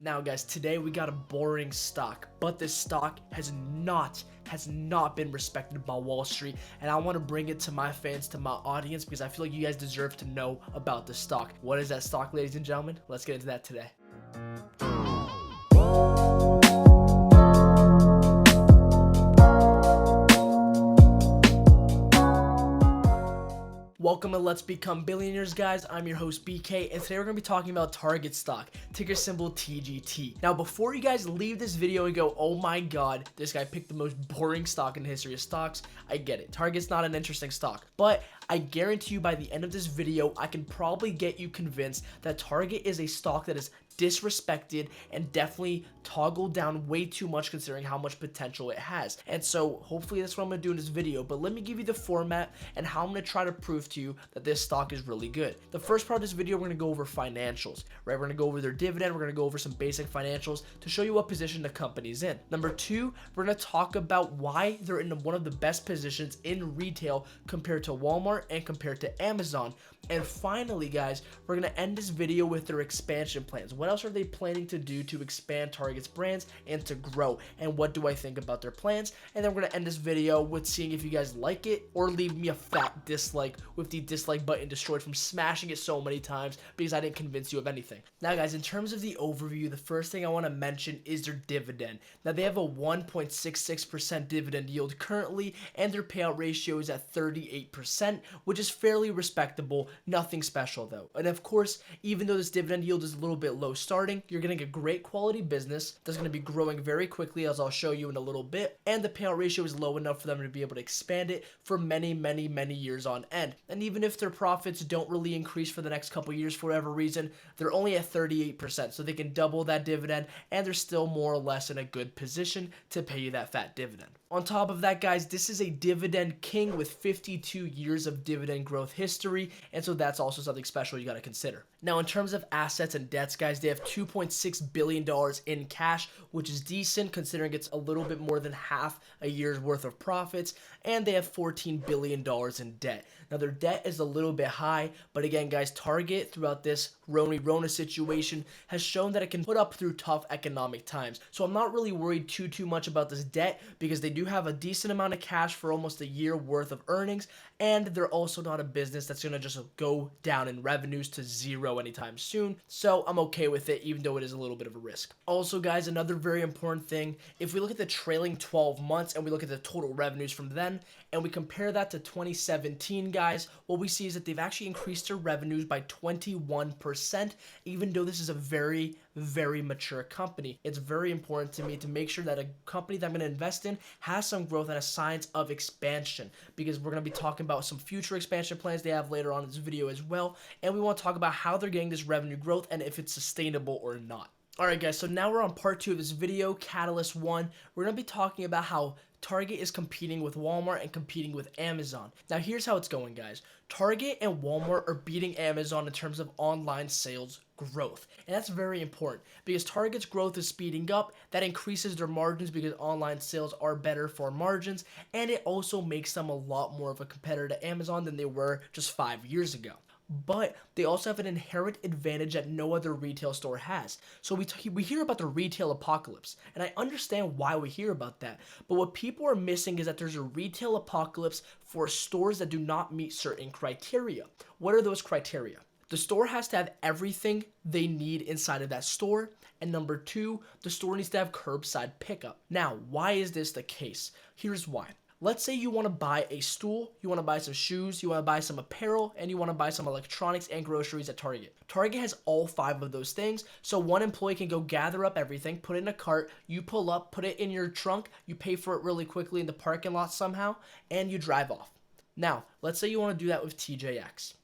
Now guys, today we got a boring stock, but this stock has not been respected by Wall Street, and I want to bring it to my fans, to my audience, because I feel like you guys deserve to know about this stock. What is that stock, ladies and gentlemen? Let's get into that today. Welcome to Let's Become Billionaires, guys. I'm your host, BK, and today we're going to be talking about Target stock, ticker symbol TGT. Now, before you guys leave this video and go, oh my god, this guy picked the most boring stock in the history of stocks, I get it. Target's not an interesting stock, but I guarantee you by the end of this video, I can probably get you convinced that Target is a stock that is disrespected and definitely toggled down way too much considering how much potential it has. And so hopefully that's what I'm going to do in this video, but let me give you the format and how I'm going to try to prove to you that this stock is really good. The first part of this video, we're going to go over financials, right? We're going to go over their dividend, we're going to go over some basic financials to show you what position the company's in. Number two, we're going to talk about why they're in one of the best positions in retail compared to Walmart and compared to Amazon. And finally, guys, we're going to end this video with their expansion plans. What else are they planning to do to expand Target's brands and to grow? And what do I think about their plans? And then we're going to end this video with seeing if you guys like it or leave me a fat dislike with the dislike button destroyed from smashing it so many times because I didn't convince you of anything. Now, guys, in terms of the overview, the first thing I want to mention is their dividend. Now, they have a 1.66% dividend yield currently, and their payout ratio is at 38%, which is fairly respectable. Nothing special though. And of course, even though this dividend yield is a little bit low starting, you're getting a great quality business that's going to be growing very quickly, as I'll show you in a little bit, and the payout ratio is low enough for them to be able to expand it for many years on end. And even if their profits don't really increase for the next couple years for whatever reason, they're only at 38%, so they can double that dividend, and they're still more or less in a good position to pay you that fat dividend. On top of that, guys, this is a Dividend King with 52 years of dividend growth history, and so that's also something special you got to consider. Now, in terms of assets and debts, guys, they have $2.6 billion in cash, which is decent considering it's a little bit more than half a year's worth of profits, and they have $14 billion in debt. Now, their debt is a little bit high, but again, guys, Target throughout this Rona situation has shown that it can put up through tough economic times. So I'm not really worried too much about this debt because they do have a decent amount of cash for almost a year worth of earnings, and they're also not a business that's going to just go down in revenues to zero anytime soon. So I'm okay with it, even though it is a little bit of a risk. Also, guys, another very important thing, if we look at the trailing 12 months and we look at the total revenues from then, and we compare that to 2017, guys, what we see is that they've actually increased their revenues by 21%, even though this is a very mature company. It's very important to me to make sure that a company that I'm going to invest in has some growth and a signs of expansion, because we're going to be talking about some future expansion plans they have later on in this video as well, and we want to talk about how they're getting this revenue growth and if it's sustainable or not. Alright, guys, so now we're on part 2 of this video, Catalyst 1. We're going to be talking about how Target is competing with Walmart and competing with Amazon. Now, here's how it's going, guys. Target and Walmart are beating Amazon in terms of online sales growth. And that's very important because Target's growth is speeding up. That increases their margins because online sales are better for margins. And it also makes them a lot more of a competitor to Amazon than they were just 5 years ago. But they also have an inherent advantage that no other retail store has. So we hear about the retail apocalypse, and I understand why we hear about that. But what people are missing is that there's a retail apocalypse for stores that do not meet certain criteria. What are those criteria? The store has to have everything they need inside of that store. And number 2, the store needs to have curbside pickup. Now, why is this the case? Here's why. Let's say you want to buy a stool, you want to buy some shoes, you want to buy some apparel, and you want to buy some electronics and groceries at Target. Target has all 5 of those things, so one employee can go gather up everything, put it in a cart, you pull up, put it in your trunk, you pay for it really quickly in the parking lot somehow, and you drive off. Now, let's say you want to do that with TJX.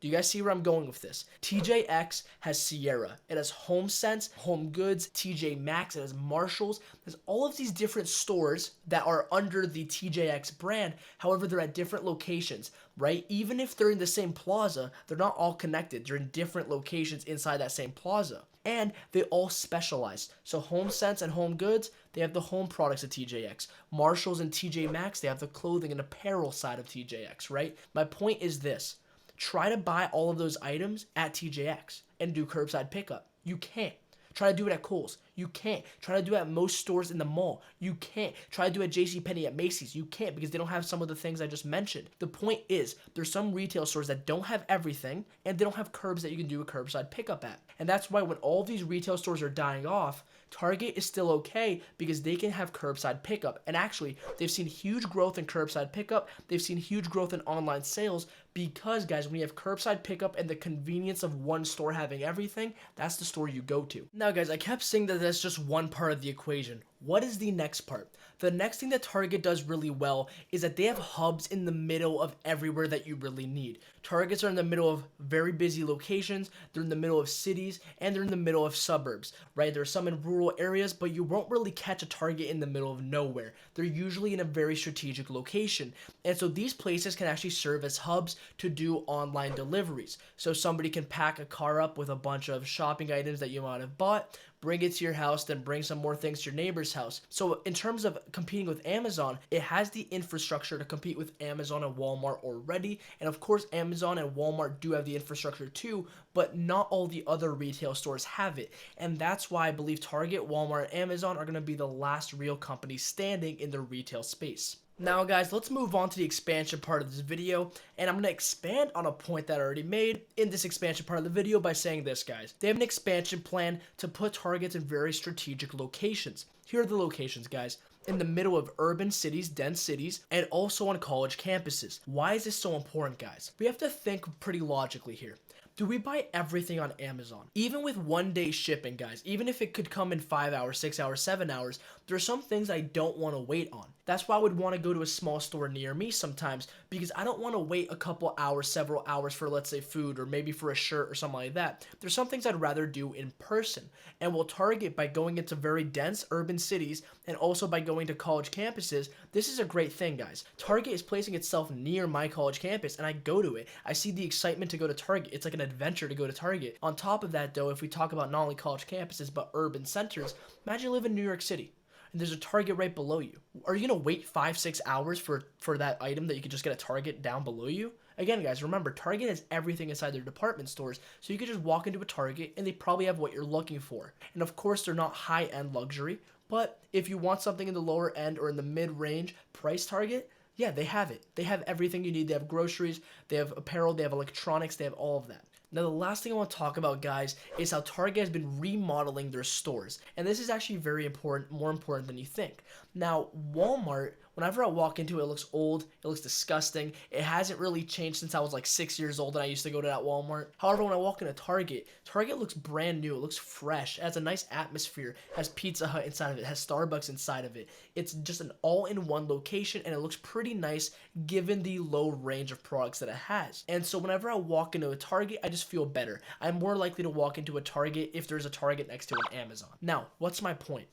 Do you guys see where I'm going with this? TJX has Sierra. It has HomeSense, Home Goods, TJ Maxx, it has Marshalls. There's all of these different stores that are under the TJX brand. However, they're at different locations, right? Even if they're in the same plaza, they're not all connected. They're in different locations inside that same plaza. And they all specialize. So HomeSense and Home Goods, they have the home products of TJX. Marshalls and TJ Maxx, they have the clothing and apparel side of TJX, right? My point is this. Try to buy all of those items at TJX and do curbside pickup. You can't. Try to do it at Kohl's. You can't. Try to do it at most stores in the mall. You can't. Try to do it at JCPenney, at Macy's. You can't, because they don't have some of the things I just mentioned. The point is, there's some retail stores that don't have everything, and they don't have curbs that you can do a curbside pickup at. And that's why when all these retail stores are dying off, Target is still okay because they can have curbside pickup. And actually, they've seen huge growth in curbside pickup. They've seen huge growth in online sales because, guys, when you have curbside pickup and the convenience of one store having everything, that's the store you go to. Now, guys, I kept saying that that's just one part of the equation. What is the next part? The next thing that Target does really well is that they have hubs in the middle of everywhere that you really need. Targets are in the middle of very busy locations, they're in the middle of cities, and they're in the middle of suburbs, right? There are some in rural areas, but you won't really catch a Target in the middle of nowhere. They're usually in a very strategic location. And so these places can actually serve as hubs to do online deliveries. So somebody can pack a car up with a bunch of shopping items that you might have bought, bring it to your house, then bring some more things to your neighbor's house. So in terms of competing with Amazon, it has the infrastructure to compete with Amazon and Walmart already. And of course, Amazon and Walmart do have the infrastructure too, but not all the other retail stores have it. And that's why I believe Target, Walmart, and Amazon are going to be the last real companies standing in the retail space. Now, guys, let's move on to the expansion part of this video, and I'm going to expand on a point that I already made in this expansion part of the video by saying this, guys. They have an expansion plan to put Targets in very strategic locations. Here are the locations, guys. In the middle of urban cities, dense cities, and also on college campuses. Why is this so important, guys? We have to think pretty logically here. Do we buy everything on Amazon? Even with 1 day shipping, guys, even if it could come in 5 hours, 6 hours, 7 hours, there are some things I don't want to wait on. That's why I would want to go to a small store near me sometimes, because I don't want to wait a couple hours, several hours for, let's say, food or maybe for a shirt or something like that. There's some things I'd rather do in person, and we'll target by going into very dense urban cities and also by going to college campuses. This is a great thing, guys. Target is placing itself near my college campus, and I go to it. I see the excitement to go to Target. It's like an adventure to go to Target. On top of that, though, if we talk about not only college campuses but urban centers, imagine you live in New York City and there's a Target right below you. Are you gonna wait 5-6 hours for that item that you could just get at Target down below you? Again, guys, remember, Target has everything inside their department stores, so you could just walk into a Target and they probably have what you're looking for. And of course, they're not high-end luxury, but if you want something in the lower end or in the mid-range price Target, yeah, they have it. They have everything you need. They have groceries, they have apparel, they have electronics, they have all of that. Now, the last thing I want to talk about, guys, is how Target has been remodeling their stores. And this is actually very important, more important than you think. Now, Walmart, whenever I walk into it, it looks old, it looks disgusting. It hasn't really changed since I was like 6 years old and I used to go to that Walmart. However, when I walk into Target, Target looks brand new. It looks fresh. It has a nice atmosphere. It has Pizza Hut inside of it. It has Starbucks inside of it. It's just an all-in-one location, and it looks pretty nice given the low range of products that it has. And so whenever I walk into a Target, I just feel better. I'm more likely to walk into a Target if there's a Target next to an Amazon. Now, what's my point?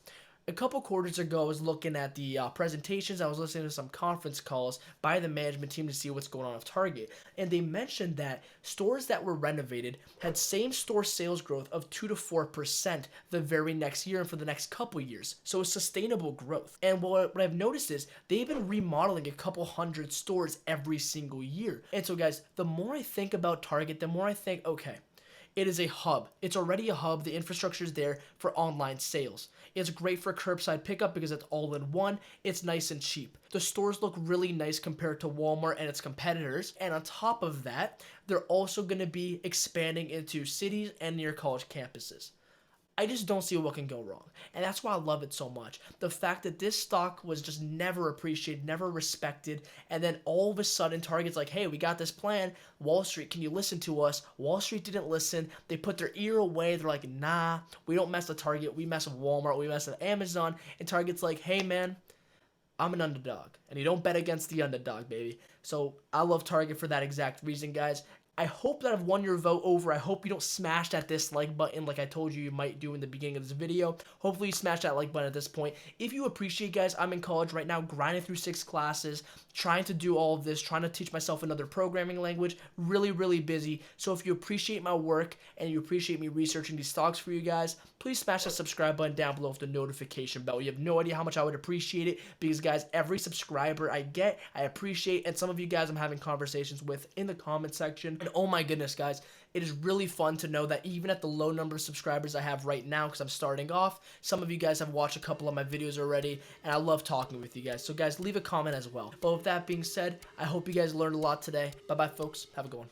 A couple quarters ago, I was looking at the presentations. I was listening to some conference calls by the management team to see what's going on with Target. And they mentioned that stores that were renovated had same-store sales growth of 2 to 4% the very next year and for the next couple years. So it's sustainable growth. And what I've noticed is they've been remodeling a couple hundred stores every single year. And so, guys, the more I think about Target, the more I think, okay, it is a hub. It's already a hub. The infrastructure is there for online sales. It's great for curbside pickup because it's all in one. It's nice and cheap. The stores look really nice compared to Walmart and its competitors. And on top of that, they're also going to be expanding into cities and near college campuses. I just don't see what can go wrong. And that's why I love it so much. The fact that this stock was just never appreciated, never respected, and then all of a sudden Target's like, hey, we got this plan. Wall Street, can you listen to us? Wall Street didn't listen. They put their ear away. They're like, nah, we don't mess with Target. We mess with Walmart. We mess with Amazon. And Target's like, hey, man, I'm an underdog. And you don't bet against the underdog, baby. So I love Target for that exact reason, guys. I hope that I've won your vote over. I hope you don't smash that dislike button like I told you might do in the beginning of this video. Hopefully you smash that like button at this point. If you appreciate, guys, I'm in college right now, grinding through 6 classes, trying to do all of this, trying to teach myself another programming language, really, really busy. So if you appreciate my work and you appreciate me researching these stocks for you guys, please smash that subscribe button down below with the notification bell. You have no idea how much I would appreciate it because, guys, every subscriber I get, I appreciate. And some of you guys I'm having conversations with in the comment section. And oh my goodness, guys, it is really fun to know that even at the low number of subscribers I have right now, because I'm starting off, some of you guys have watched a couple of my videos already, and I love talking with you guys. So guys, leave a comment as well. But with that being said, I hope you guys learned a lot today. Bye-bye, folks. Have a good one.